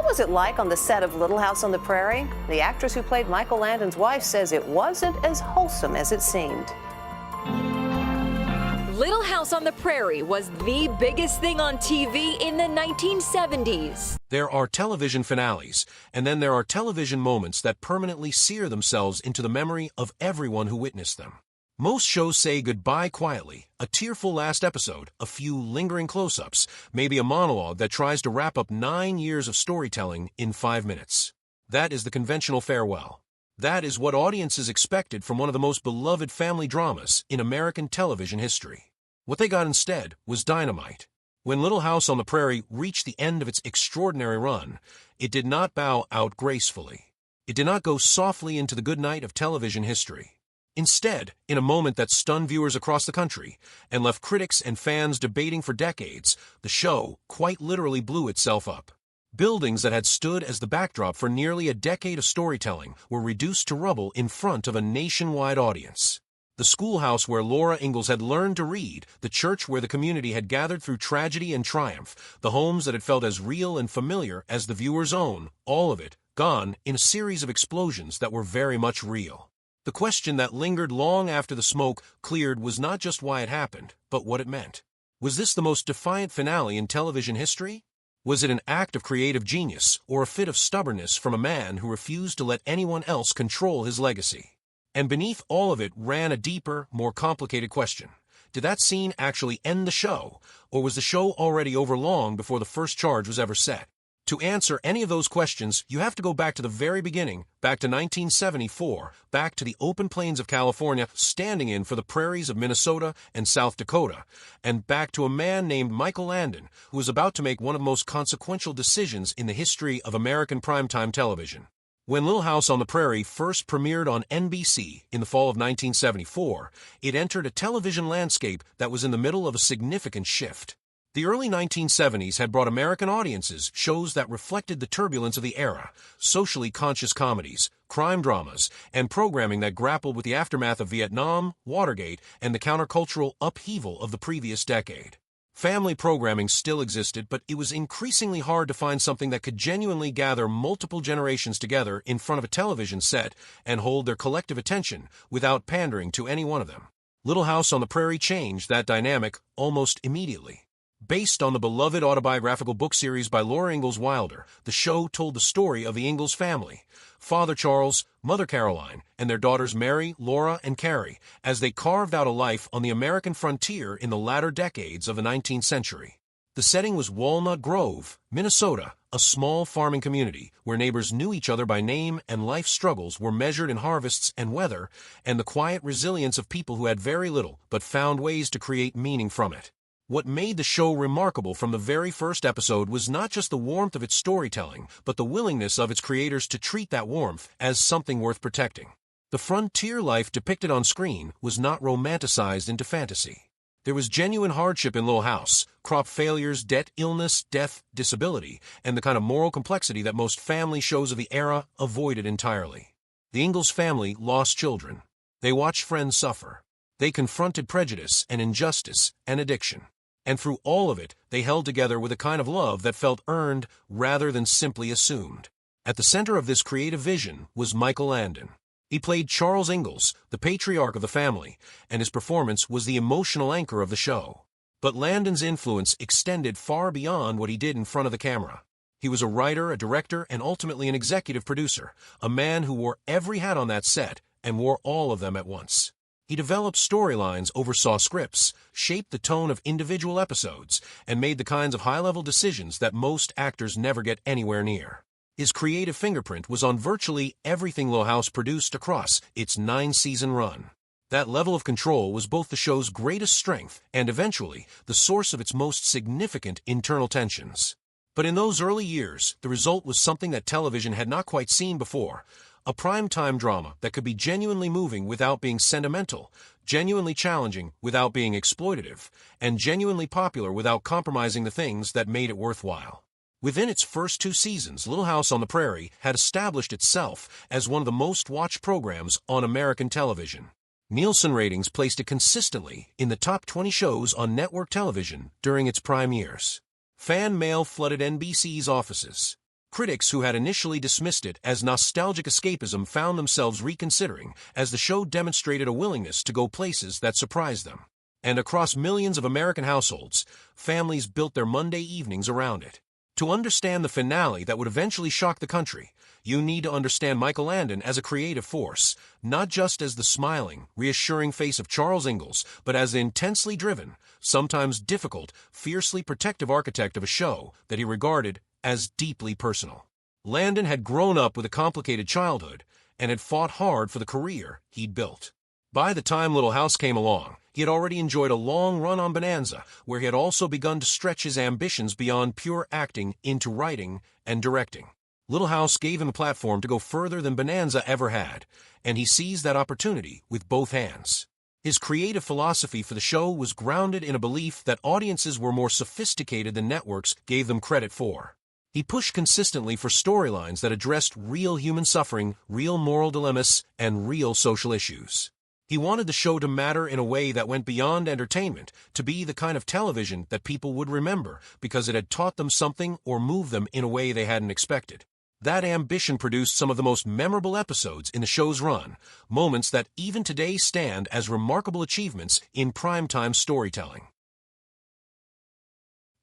was it like on the set of Little House on the Prairie? The actress who played Michael Landon's wife says it wasn't as wholesome as it seemed. Little House on the Prairie was the biggest thing on TV in the 1970s. There are television finales, and then there are television moments that permanently sear themselves into the memory of everyone who witnessed them. Most shows say goodbye quietly, a tearful last episode, a few lingering close-ups, maybe a monologue that tries to wrap up 9 years of storytelling in 5 minutes. That is the conventional farewell. That is what audiences expected from one of the most beloved family dramas in American television history. What they got instead was dynamite. When Little House on the Prairie reached the end of its extraordinary run, it did not bow out gracefully. It did not go softly into the good night of television history. Instead, in a moment that stunned viewers across the country and left critics and fans debating for decades, the show quite literally blew itself up. Buildings that had stood as the backdrop for nearly a decade of storytelling were reduced to rubble in front of a nationwide audience. The schoolhouse where Laura Ingalls had learned to read, the church where the community had gathered through tragedy and triumph, the homes that had felt as real and familiar as the viewer's own, all of it gone in a series of explosions that were very much real. The question that lingered long after the smoke cleared was not just why it happened, but what it meant. Was this the most defiant finale in television history? Was it an act of creative genius or a fit of stubbornness from a man who refused to let anyone else control his legacy? And beneath all of it ran a deeper, more complicated question. Did that scene actually end the show, or was the show already over long before the first charge was ever set? To answer any of those questions, you have to go back to the very beginning, back to 1974, back to the open plains of California, standing in for the prairies of Minnesota and South Dakota, and back to a man named Michael Landon, who was about to make one of the most consequential decisions in the history of American primetime television. When Little House on the Prairie first premiered on NBC in the fall of 1974, it entered a television landscape that was in the middle of a significant shift. The early 1970s had brought American audiences shows that reflected the turbulence of the era, socially conscious comedies, crime dramas, and programming that grappled with the aftermath of Vietnam, Watergate, and the countercultural upheaval of the previous decade. Family programming still existed, but it was increasingly hard to find something that could genuinely gather multiple generations together in front of a television set and hold their collective attention without pandering to any one of them. Little House on the Prairie changed that dynamic almost immediately. Based on the beloved autobiographical book series by Laura Ingalls Wilder, the show told the story of the Ingalls family, Father Charles, Mother Caroline, and their daughters Mary, Laura, and Carrie, as they carved out a life on the American frontier in the latter decades of the 19th century. The setting was Walnut Grove, Minnesota, a small farming community where neighbors knew each other by name and life struggles were measured in harvests and weather, and the quiet resilience of people who had very little but found ways to create meaning from it. What made the show remarkable from the very first episode was not just the warmth of its storytelling, but the willingness of its creators to treat that warmth as something worth protecting. The frontier life depicted on screen was not romanticized into fantasy. There was genuine hardship in Little House, crop failures, debt, illness, death, disability, and the kind of moral complexity that most family shows of the era avoided entirely. The Ingalls family lost children. They watched friends suffer. They confronted prejudice and injustice and addiction. And through all of it, they held together with a kind of love that felt earned rather than simply assumed. At the center of this creative vision was Michael Landon. He played Charles Ingalls, the patriarch of the family, and his performance was the emotional anchor of the show. But Landon's influence extended far beyond what he did in front of the camera. He was a writer, a director, and ultimately an executive producer, a man who wore every hat on that set and wore all of them at once. He developed storylines, oversaw scripts, shaped the tone of individual episodes, and made the kinds of high-level decisions that most actors never get anywhere near. His creative fingerprint was on virtually everything Little House produced across its 9-season run. That level of control was both the show's greatest strength and, eventually, the source of its most significant internal tensions. But in those early years, the result was something that television had not quite seen before. A prime-time drama that could be genuinely moving without being sentimental, genuinely challenging without being exploitative, and genuinely popular without compromising the things that made it worthwhile. Within its first 2 seasons, Little House on the Prairie had established itself as one of the most-watched programs on American television. Nielsen ratings placed it consistently in the top 20 shows on network television during its prime years. Fan mail flooded NBC's offices. Critics who had initially dismissed it as nostalgic escapism found themselves reconsidering as the show demonstrated a willingness to go places that surprised them. And across millions of American households, families built their Monday evenings around it. To understand the finale that would eventually shock the country, you need to understand Michael Landon as a creative force, not just as the smiling, reassuring face of Charles Ingalls, but as the intensely driven, sometimes difficult, fiercely protective architect of a show that he regarded as deeply personal. Landon had grown up with a complicated childhood and had fought hard for the career he'd built. By the time Little House came along, he had already enjoyed a long run on Bonanza, where he had also begun to stretch his ambitions beyond pure acting into writing and directing. Little House gave him a platform to go further than Bonanza ever had, and he seized that opportunity with both hands. His creative philosophy for the show was grounded in a belief that audiences were more sophisticated than networks gave them credit for. He pushed consistently for storylines that addressed real human suffering, real moral dilemmas, and real social issues. He wanted the show to matter in a way that went beyond entertainment, to be the kind of television that people would remember because it had taught them something or moved them in a way they hadn't expected. That ambition produced some of the most memorable episodes in the show's run, moments that even today stand as remarkable achievements in primetime storytelling.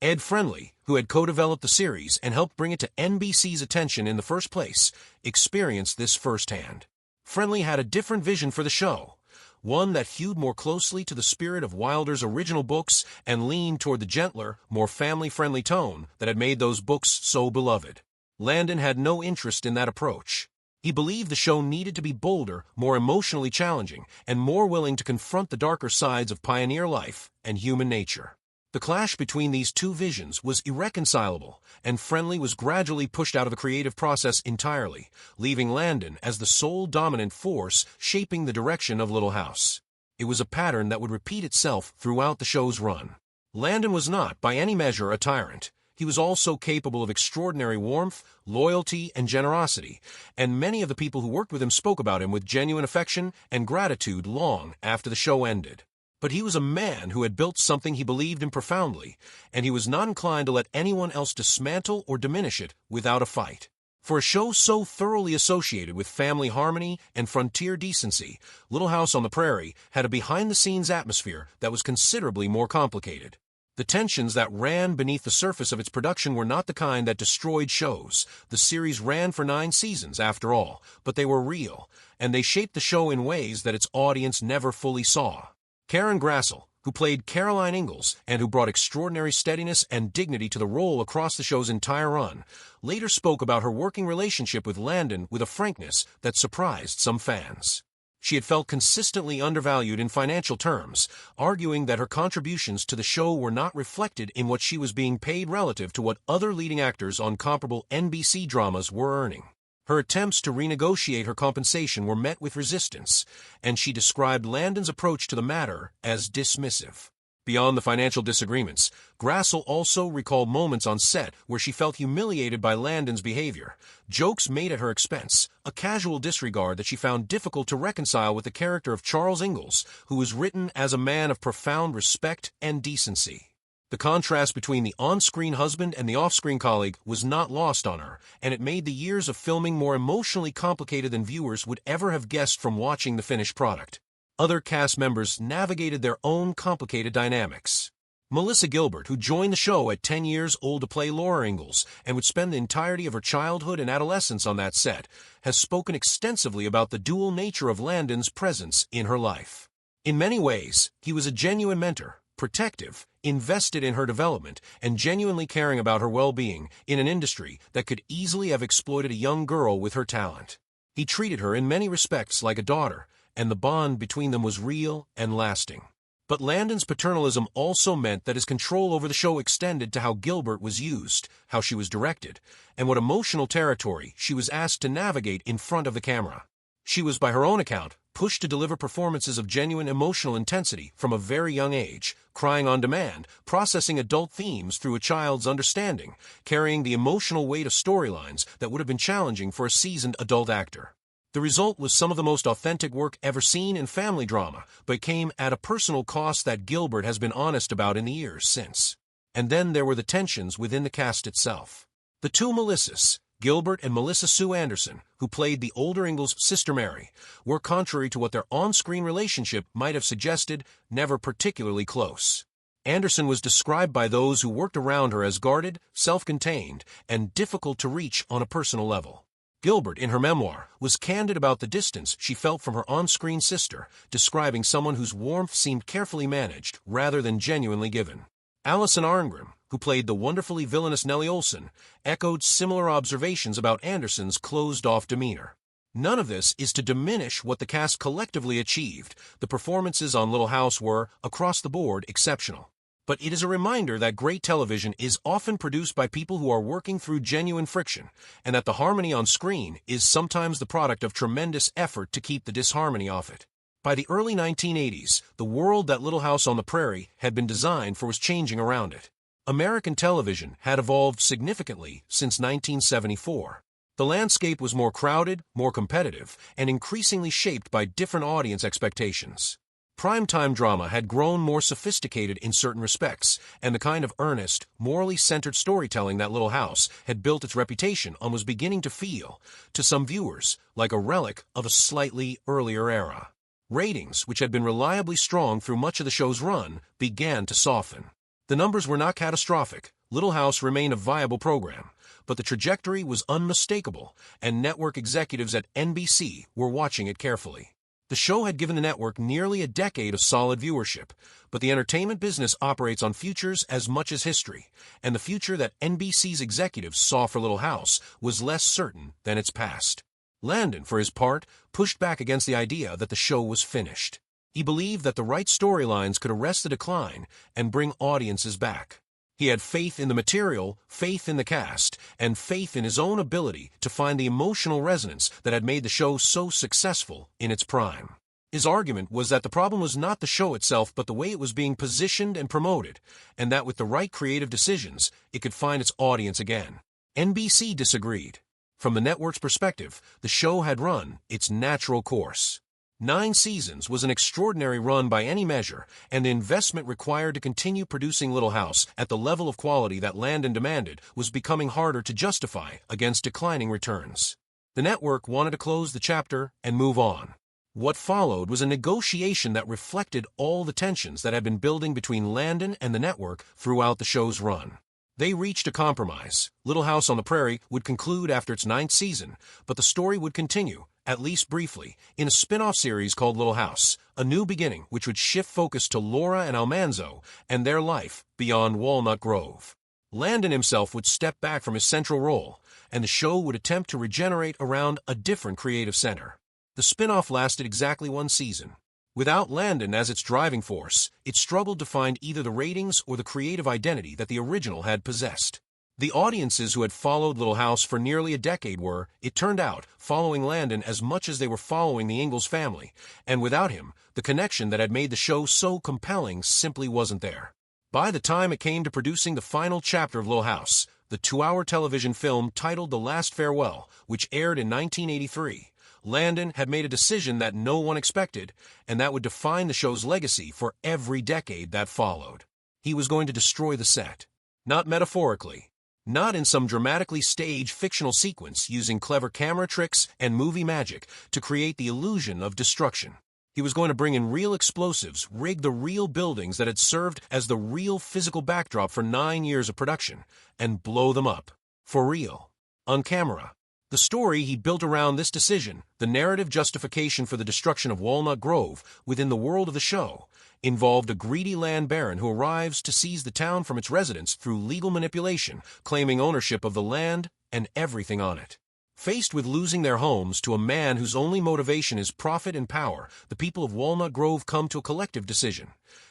Ed Friendly, who had co-developed the series and helped bring it to NBC's attention in the first place, experienced this firsthand. Friendly had a different vision for the show, one that hewed more closely to the spirit of Wilder's original books and leaned toward the gentler, more family-friendly tone that had made those books so beloved. Landon had no interest in that approach. He believed the show needed to be bolder, more emotionally challenging, and more willing to confront the darker sides of pioneer life and human nature. The clash between these two visions was irreconcilable, and Friendly was gradually pushed out of the creative process entirely, leaving Landon as the sole dominant force shaping the direction of Little House. It was a pattern that would repeat itself throughout the show's run. Landon was not, by any measure, a tyrant. He was also capable of extraordinary warmth, loyalty, and generosity, and many of the people who worked with him spoke about him with genuine affection and gratitude long after the show ended. But he was a man who had built something he believed in profoundly, and he was not inclined to let anyone else dismantle or diminish it without a fight. For a show so thoroughly associated with family harmony and frontier decency, Little House on the Prairie had a behind-the-scenes atmosphere that was considerably more complicated. The tensions that ran beneath the surface of its production were not the kind that destroyed shows. The series ran for 9 seasons, after all, but they were real, and they shaped the show in ways that its audience never fully saw. Karen Grassel, who played Caroline Ingalls and who brought extraordinary steadiness and dignity to the role across the show's entire run, later spoke about her working relationship with Landon with a frankness that surprised some fans. She had felt consistently undervalued in financial terms, arguing that her contributions to the show were not reflected in what she was being paid relative to what other leading actors on comparable NBC dramas were earning. Her attempts to renegotiate her compensation were met with resistance, and she described Landon's approach to the matter as dismissive. Beyond the financial disagreements, Grassel also recalled moments on set where she felt humiliated by Landon's behavior, jokes made at her expense, a casual disregard that she found difficult to reconcile with the character of Charles Ingalls, who was written as a man of profound respect and decency. The contrast between the on-screen husband and the off-screen colleague was not lost on her, and it made the years of filming more emotionally complicated than viewers would ever have guessed from watching the finished product. Other cast members navigated their own complicated dynamics. Melissa Gilbert, who joined the show at 10 years old to play Laura Ingalls and would spend the entirety of her childhood and adolescence on that set, has spoken extensively about the dual nature of Landon's presence in her life. In many ways, he was a genuine mentor, protective, invested in her development, and genuinely caring about her well-being in an industry that could easily have exploited a young girl with her talent. He treated her in many respects like a daughter, and the bond between them was real and lasting. But Landon's paternalism also meant that his control over the show extended to how Gilbert was used, how she was directed, and what emotional territory she was asked to navigate in front of the camera. She was, by her own account, pushed to deliver performances of genuine emotional intensity from a very young age, crying on demand, processing adult themes through a child's understanding, carrying the emotional weight of storylines that would have been challenging for a seasoned adult actor. The result was some of the most authentic work ever seen in family drama, but came at a personal cost that Gilbert has been honest about in the years since. And then there were the tensions within the cast itself. The two Melissas, Gilbert and Melissa Sue Anderson, who played the older Ingalls' sister Mary, were, contrary to what their on-screen relationship might have suggested, never particularly close. Anderson was described by those who worked around her as guarded, self-contained, and difficult to reach on a personal level. Gilbert, in her memoir, was candid about the distance she felt from her on-screen sister, describing someone whose warmth seemed carefully managed rather than genuinely given. Allison Arngrim, who played the wonderfully villainous Nellie Olson, echoed similar observations about Anderson's closed-off demeanor. None of this is to diminish what the cast collectively achieved. The performances on Little House were, across the board, exceptional. But it is a reminder that great television is often produced by people who are working through genuine friction, and that the harmony on screen is sometimes the product of tremendous effort to keep the disharmony off it. By the early 1980s, the world that Little House on the Prairie had been designed for was changing around it. American television had evolved significantly since 1974. The landscape was more crowded, more competitive, and increasingly shaped by different audience expectations. Primetime drama had grown more sophisticated in certain respects, and the kind of earnest, morally centered storytelling that Little House had built its reputation on was beginning to feel, to some viewers, like a relic of a slightly earlier era. Ratings, which had been reliably strong through much of the show's run, began to soften. The numbers were not catastrophic. Little House remained a viable program, but the trajectory was unmistakable, and network executives at NBC were watching it carefully. The show had given the network nearly a decade of solid viewership, but the entertainment business operates on futures as much as history, and the future that NBC's executives saw for Little House was less certain than its past. Landon, for his part, pushed back against the idea that the show was finished. He believed that the right storylines could arrest the decline and bring audiences back. He had faith in the material, faith in the cast, and faith in his own ability to find the emotional resonance that had made the show so successful in its prime. His argument was that the problem was not the show itself but the way it was being positioned and promoted, and that with the right creative decisions, it could find its audience again. NBC disagreed. From the network's perspective, the show had run its natural course. 9 seasons was an extraordinary run by any measure, and the investment required to continue producing Little House at the level of quality that Landon demanded was becoming harder to justify against declining returns. The network wanted to close the chapter and move on. What followed was a negotiation that reflected all the tensions that had been building between Landon and the network throughout the show's run. They reached a compromise. Little House on the Prairie would conclude after its 9th season, but the story would continue, at least briefly, in a spin-off series called Little House, a new beginning which would shift focus to Laura and Almanzo and their life beyond Walnut Grove. Landon himself would step back from his central role, and the show would attempt to regenerate around a different creative center. The spin-off lasted exactly 1 season. Without Landon as its driving force, it struggled to find either the ratings or the creative identity that the original had possessed. The audiences who had followed Little House for nearly a decade were, it turned out, following Landon as much as they were following the Ingalls family, and without him, the connection that had made the show so compelling simply wasn't there. By the time it came to producing the final chapter of Little House, the 2-hour television film titled The Last Farewell, which aired in 1983, Landon had made a decision that no one expected, and that would define the show's legacy for every decade that followed. He was going to destroy the set. Not metaphorically. Not in some dramatically staged fictional sequence using clever camera tricks and movie magic to create the illusion of destruction. He was going to bring in real explosives, rig the real buildings that had served as the real physical backdrop for 9 years of production, and blow them up. For real. On camera. The story he built around this decision, the narrative justification for the destruction of Walnut Grove within the world of the show, involved a greedy land baron who arrives to seize the town from its residents through legal manipulation, claiming ownership of the land and everything on it. Faced with losing their homes to a man whose only motivation is profit and power, the people of Walnut Grove come to a collective decision.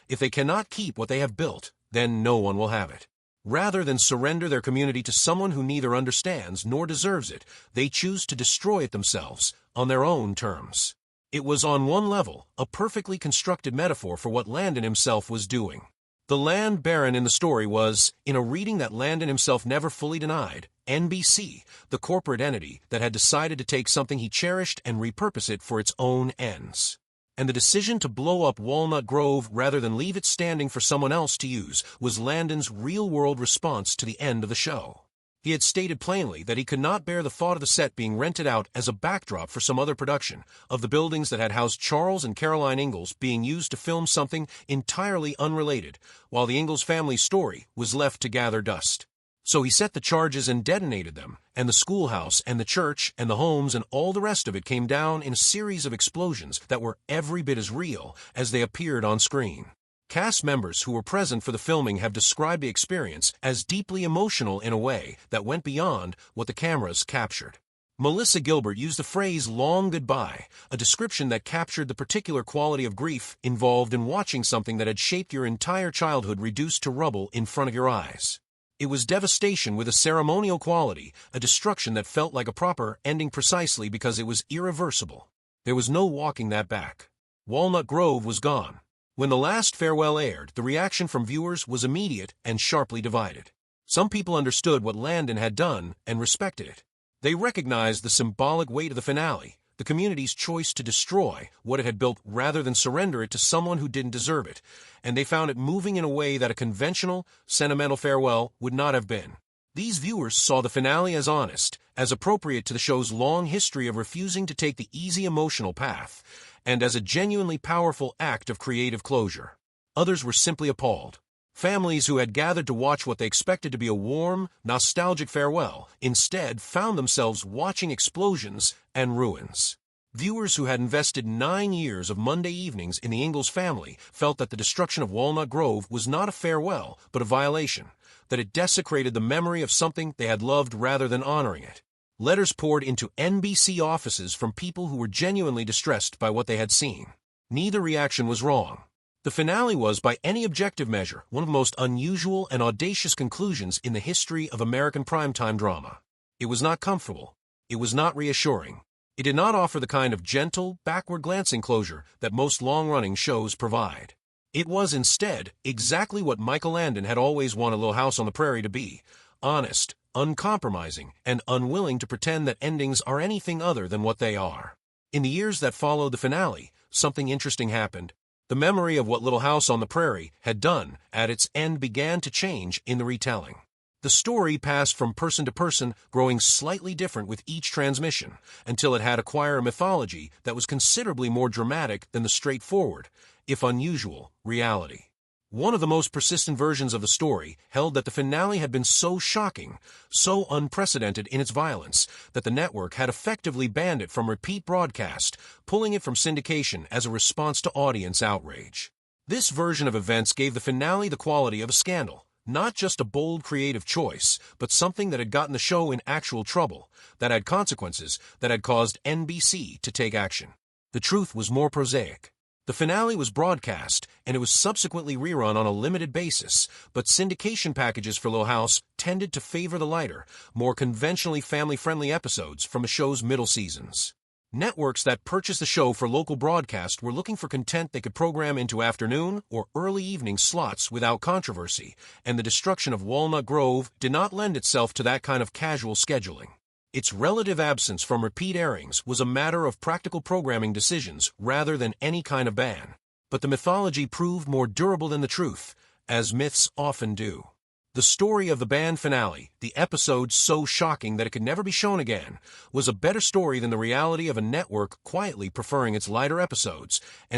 If they cannot keep what they have built, then no one will have it. Rather than surrender their community to someone who neither understands nor deserves it, they choose to destroy it themselves, on their own terms. It was on one level, a perfectly constructed metaphor for what Landon himself was doing. The land baron in the story was, in a reading that Landon himself never fully denied, NBC, the corporate entity that had decided to take something he cherished and repurpose it for its own ends. And the decision to blow up Walnut Grove rather than leave it standing for someone else to use was Landon's real-world response to the end of the show. He had stated plainly that he could not bear the thought of the set being rented out as a backdrop for some other production, of the buildings that had housed Charles and Caroline Ingalls being used to film something entirely unrelated, while the Ingalls family story was left to gather dust. So he set the charges and detonated them, and the schoolhouse and the church and the homes and all the rest of it came down in a series of explosions that were every bit as real as they appeared on screen. Cast members who were present for the filming have described the experience as deeply emotional in a way that went beyond what the cameras captured. Melissa Gilbert used the phrase "long goodbye," a description that captured the particular quality of grief involved in watching something that had shaped your entire childhood reduced to rubble in front of your eyes. It was devastation with a ceremonial quality, a destruction that felt like a proper ending precisely because it was irreversible. There was no walking that back. Walnut Grove was gone. When the last farewell aired, the reaction from viewers was immediate and sharply divided. Some people understood what Landon had done and respected it. They recognized the symbolic weight of the finale, the community's choice to destroy what it had built rather than surrender it to someone who didn't deserve it, and they found it moving in a way that a conventional, sentimental farewell would not have been. These viewers saw the finale as honest, as appropriate to the show's long history of refusing to take the easy emotional path, and as a genuinely powerful act of creative closure. Others were simply appalled. Families who had gathered to watch what they expected to be a warm, nostalgic farewell instead found themselves watching explosions and ruins. Viewers who had invested 9 years of Monday evenings in the Ingalls family felt that the destruction of Walnut Grove was not a farewell, but a violation, that it desecrated the memory of something they had loved rather than honoring it. Letters poured into NBC offices from people who were genuinely distressed by what they had seen. Neither reaction was wrong. The finale was, by any objective measure, one of the most unusual and audacious conclusions in the history of American primetime drama. It was not comfortable. It was not reassuring. It did not offer the kind of gentle, backward-glancing closure that most long-running shows provide. It was instead exactly what Michael Landon had always wanted Little House on the Prairie to be: honest, uncompromising, and unwilling to pretend that endings are anything other than what they are. In the years that followed the finale, something interesting happened. The memory of what Little House on the Prairie had done at its end began to change in the retelling. The story passed from person to person, growing slightly different with each transmission, until it had acquired a mythology that was considerably more dramatic than the straightforward, if unusual, reality. One of the most persistent versions of the story held that the finale had been so shocking, so unprecedented in its violence, that the network had effectively banned it from repeat broadcast, pulling it from syndication as a response to audience outrage. This version of events gave the finale the quality of a scandal, not just a bold creative choice, but something that had gotten the show in actual trouble, that had consequences, that had caused NBC to take action. The truth was more prosaic. The finale was broadcast, and it was subsequently rerun on a limited basis, but syndication packages for Little House tended to favor the lighter, more conventionally family-friendly episodes from the show's middle seasons. Networks that purchased the show for local broadcast were looking for content they could program into afternoon or early evening slots without controversy, and the destruction of Walnut Grove did not lend itself to that kind of casual scheduling. Its relative absence from repeat airings was a matter of practical programming decisions rather than any kind of ban. But the mythology proved more durable than the truth, as myths often do. The story of the banned finale, the episode so shocking that it could never be shown again, was a better story than the reality of a network quietly preferring its lighter episodes and